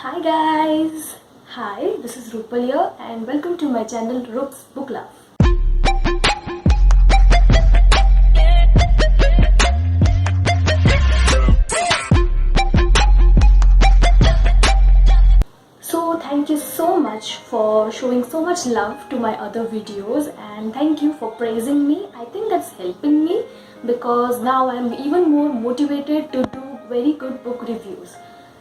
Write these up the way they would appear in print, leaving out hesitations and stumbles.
Hi guys! Hi, this is Rupal here and welcome to my channel Roop's Book Love. So thank you so much for showing so much love to my other videos and thank you for praising me. I think that's helping me because now I'm even more motivated to do very good book reviews.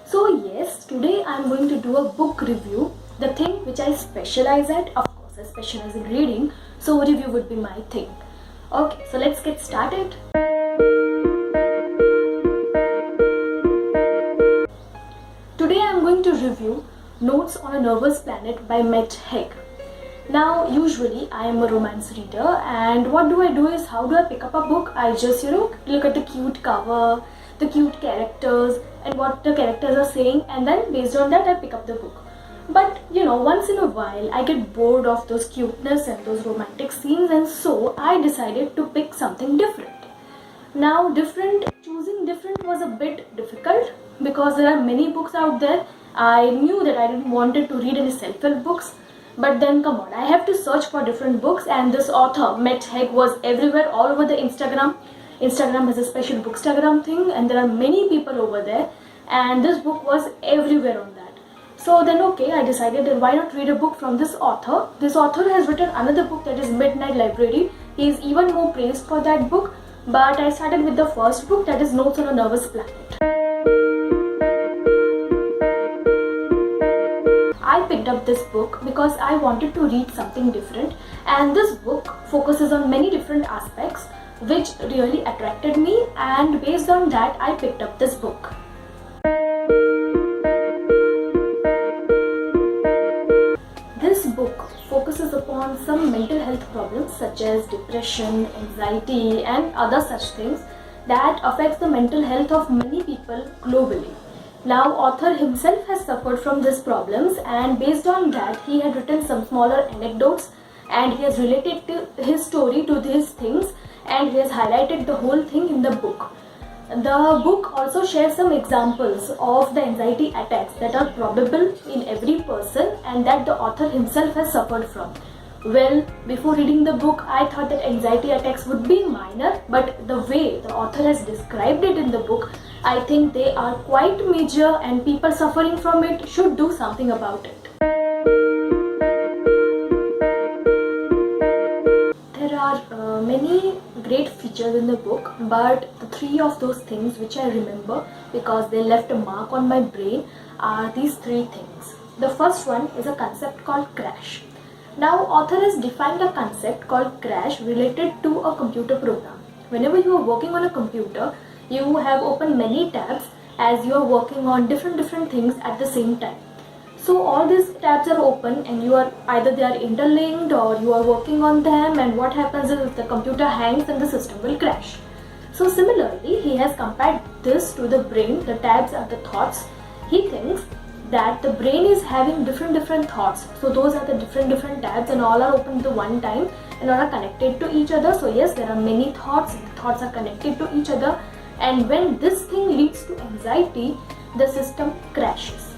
So yes, today I'm going to do a book review, the thing which I specialize at. Of course, I specialize in reading, so review would be my thing. Okay, so let's get started. Today I'm going to review Notes on a Nervous Planet by Matt Haig. Now, usually I am a romance reader, and what do I do is, how do I pick up a book? I just, look at the cute cover, the cute characters, and what the characters are saying, and then based on that I pick up the book. But once in a while I get bored of those cuteness and those romantic scenes, and so I decided to pick something different. Now, choosing different was a bit difficult because there are many books out there. I knew that I didn't wanted to read any self-help books, but then come on, I have to search for different books, and this author Matt Haig was everywhere, all over the Instagram. Instagram has a special bookstagram thing, and there are many people over there, and this book was everywhere on that. So then okay, I decided that why not read a book from this author. This author has written another book, that is Midnight Library. He is even more praised for that book, but I started with the first book, that is Notes on a Nervous Planet. I picked up this book because I wanted to read something different, and this book focuses on many different aspects which really attracted me, and based on that I picked up this book. This book focuses upon some mental health problems such as depression, anxiety and other such things that affects the mental health of many people globally. Now, author himself has suffered from these problems, and based on that he had written some smaller anecdotes, and he has related to his story to these things, and he has highlighted the whole thing in the book. The book also shares some examples of the anxiety attacks that are probable in every person and that the author himself has suffered from. Well, before reading the book, I thought that anxiety attacks would be minor, but the way the author has described it in the book, I think they are quite major, and people suffering from it should do something about it. There are many great features in the book, but the three of those things which I remember because they left a mark on my brain are these three things. The first one is a concept called crash. Now, author has defined a concept called crash related to a computer program. Whenever you are working on a computer, you have opened many tabs as you are working on different things at the same time. So all these tabs are open, and you are either they are interlinked or you are working on them, and what happens is if the computer hangs, then the system will crash. So similarly, he has compared this to the brain. The tabs are the thoughts. He thinks that the brain is having different thoughts. So those are the different tabs, and all are open at the one time and all are connected to each other. So yes, there are many thoughts. The thoughts are connected to each other, and when this thing leads to anxiety, the system crashes.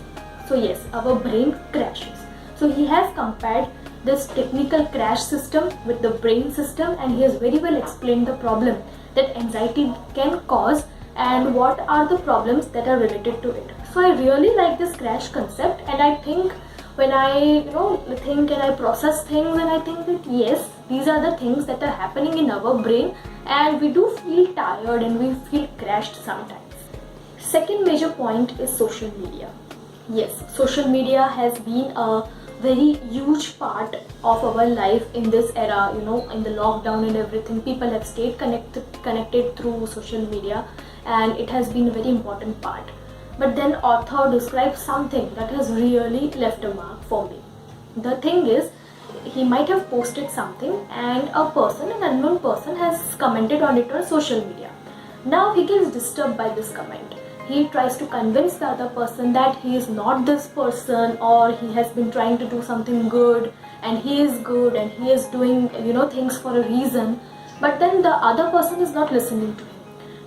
So yes, our brain crashes. So he has compared this technical crash system with the brain system, and he has very well explained the problem that anxiety can cause and what are the problems that are related to it. So I really like this crash concept, and I think when I think and I process things, and I think that yes, these are the things that are happening in our brain, and we do feel tired and we feel crashed sometimes. Second major point is social media. Yes, social media has been a very huge part of our life in this era. In the lockdown and everything, people have stayed connected through social media, and it has been a very important part. But then author describes something that has really left a mark for me. The thing is, he might have posted something, and an unknown person has commented on it on social media. Now he gets disturbed by this comment. He tries to convince the other person that he is not this person, or he has been trying to do something good, and he is good, and he is doing things for a reason, but then the other person is not listening to him.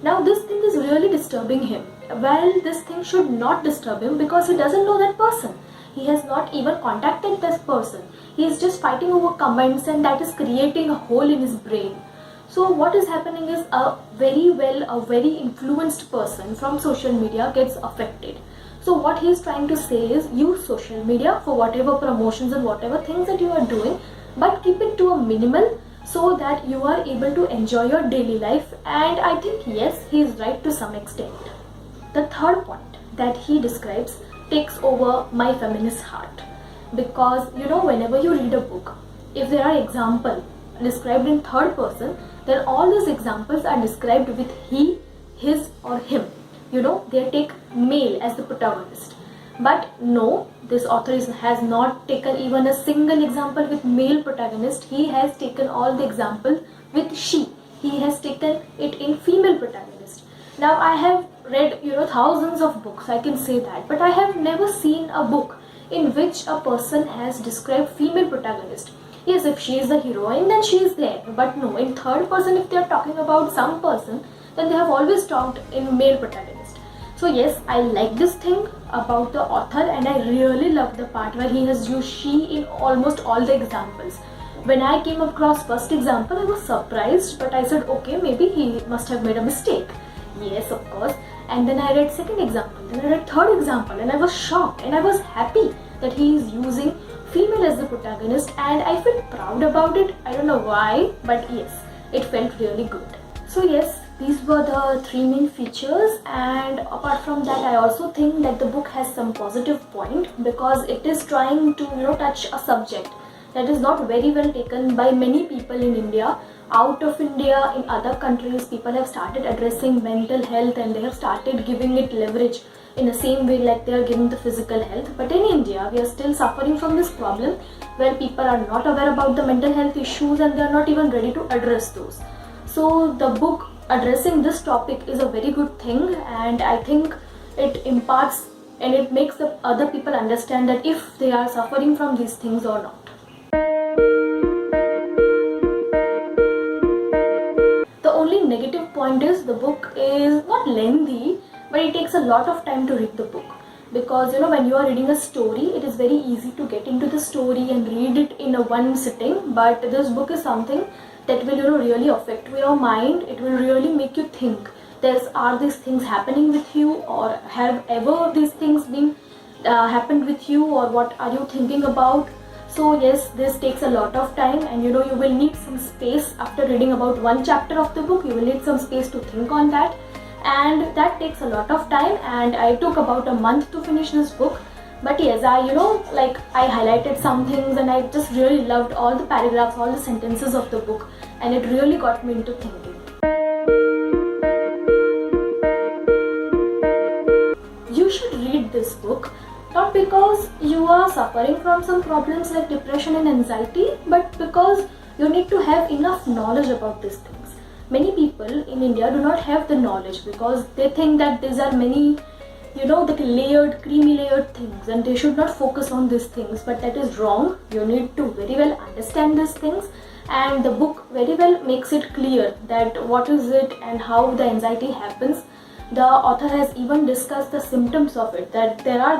Now this thing is really disturbing him, well, this thing should not disturb him because he doesn't know that person. He has not even contacted this person. He is just fighting over comments, and that is creating a hole in his brain. So what is happening is a very influenced person from social media gets affected. So what he is trying to say is, use social media for whatever promotions and whatever things that you are doing, but keep it to a minimal so that you are able to enjoy your daily life. And I think yes, he is right to some extent. The third point that he describes takes over my feminist heart, because whenever you read a book, if there are examples described in third person, then all those examples are described with he, his or him. They take male as the protagonist. But no, this author has not taken even a single example with male protagonist. He has taken all the examples with she. He has taken it in female protagonist. Now I have read thousands of books, I can say that, but I have never seen a book in which a person has described female protagonist. Yes, if she is the heroine, then she is there. But no, in third person, if they are talking about some person, then they have always talked in male protagonist. So yes, I like this thing about the author, and I really love the part where he has used she in almost all the examples. When I came across first example, I was surprised, but I said, okay, maybe he must have made a mistake. Yes, of course. And then I read second example, then I read third example, and I was shocked, and I was happy that he is using female as the protagonist, and I feel proud about it. I don't know why, but yes, it felt really good. So yes, these were the three main features, and apart from that, I also think that the book has some positive point, because it is trying to touch a subject that is not very well taken by many people in India. Out of India, in other countries, people have started addressing mental health, and they have started giving it leverage in the same way like they are giving the physical health. But in India, we are still suffering from this problem where people are not aware about the mental health issues, and they are not even ready to address those. So the book addressing this topic is a very good thing, and I think it imparts and it makes the other people understand that if they are suffering from these things or not. The only negative point is the book is not lengthy, but it takes a lot of time to read the book, because when you are reading a story, it is very easy to get into the story and read it in a one sitting. But this book is something that will really affect your mind. It will really make you think, are these things happening with you, or have ever these things been happened with you, or what are you thinking about? So yes, this takes a lot of time, and you will need some space after reading about one chapter of the book. You will need some space to think on that, and that takes a lot of time, and I took about a month to finish this book. But yes, I highlighted some things, and I just really loved all the paragraphs, all the sentences of the book, and it really got me into thinking. You should read this book, not because you are suffering from some problems like depression and anxiety, but because you need to have enough knowledge about these things. Many people in India do not have the knowledge, because they think that these are many the creamy layered things, and they should not focus on these things. But that is wrong. You need to very well understand these things, and the book very well makes it clear that what is it and how the anxiety happens. The author has even discussed the symptoms of it, that there are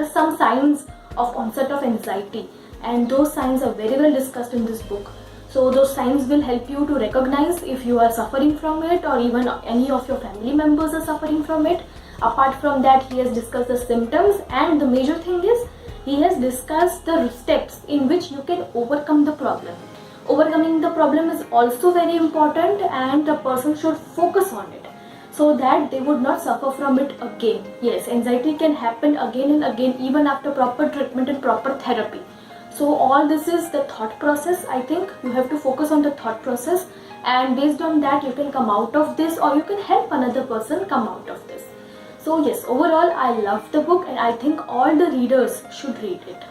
some signs of onset of anxiety, and those signs are very well discussed in this book. So those signs will help you to recognize if you are suffering from it, or even any of your family members are suffering from it. Apart from that, he has discussed the symptoms, and the major thing is he has discussed the steps in which you can overcome the problem. Overcoming the problem is also very important, and the person should focus on it so that they would not suffer from it again. Yes, anxiety can happen again and again, even after proper treatment and proper therapy. So all this is the thought process. I think you have to focus on the thought process, and based on that you can come out of this, or you can help another person come out of this. So yes, overall I love the book, and I think all the readers should read it.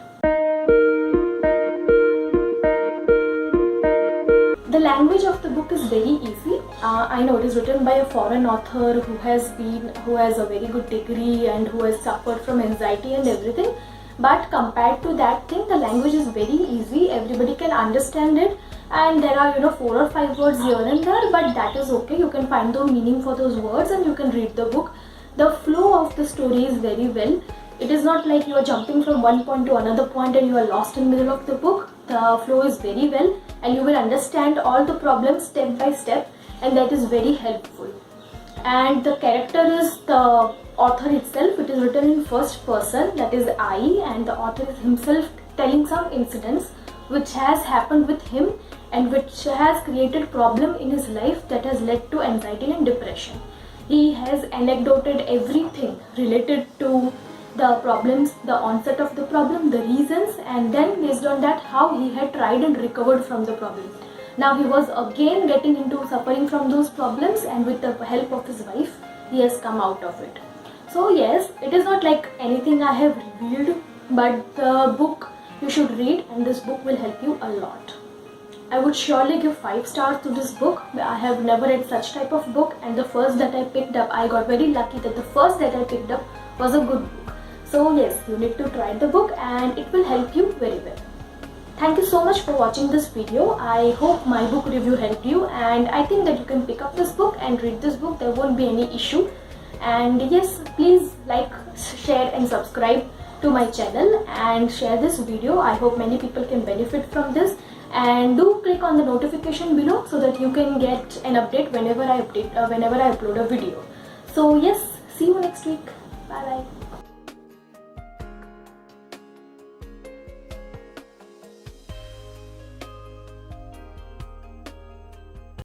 The language of the book is very easy. I know it is written by a foreign author who has a very good degree and who has suffered from anxiety and everything. but compared to that thing, the language is very easy, everybody can understand it, and there are 4 or 5 words here and there, but that is okay. You can find the meaning for those words and you can read the book. The flow of the story is very well. It is not like you are jumping from one point to another point and you are lost in the middle of the book. The flow is very well and you will understand all the problems step by step, and that is very helpful. And the character is the author itself. It is written in first person, that is I, and the author is himself telling some incidents which has happened with him and which has created problem in his life that has led to anxiety and depression. He has anecdoted everything related to the problems, the onset of the problem, the reasons, and then based on that how he had tried and recovered from the problem. Now he was again getting into suffering from those problems, and with the help of his wife he has come out of it. So yes, it is not like anything I have revealed, but the book you should read, and this book will help you a lot. I would surely give 5 stars to this book. I have never read such type of book, and the first that I picked up, I got very lucky that the first that I picked up was a good book. So yes, you need to try the book and it will help you very well. Thank you so much for watching this video. I hope my book review helped you, and I think that you can pick up this book and read this book. There won't be any issue. And yes, please like, share and subscribe to my channel and share this video. I hope many people can benefit from this, and do click on the notification below so that you can get an update whenever I upload a video. So yes, see you next week. Bye bye.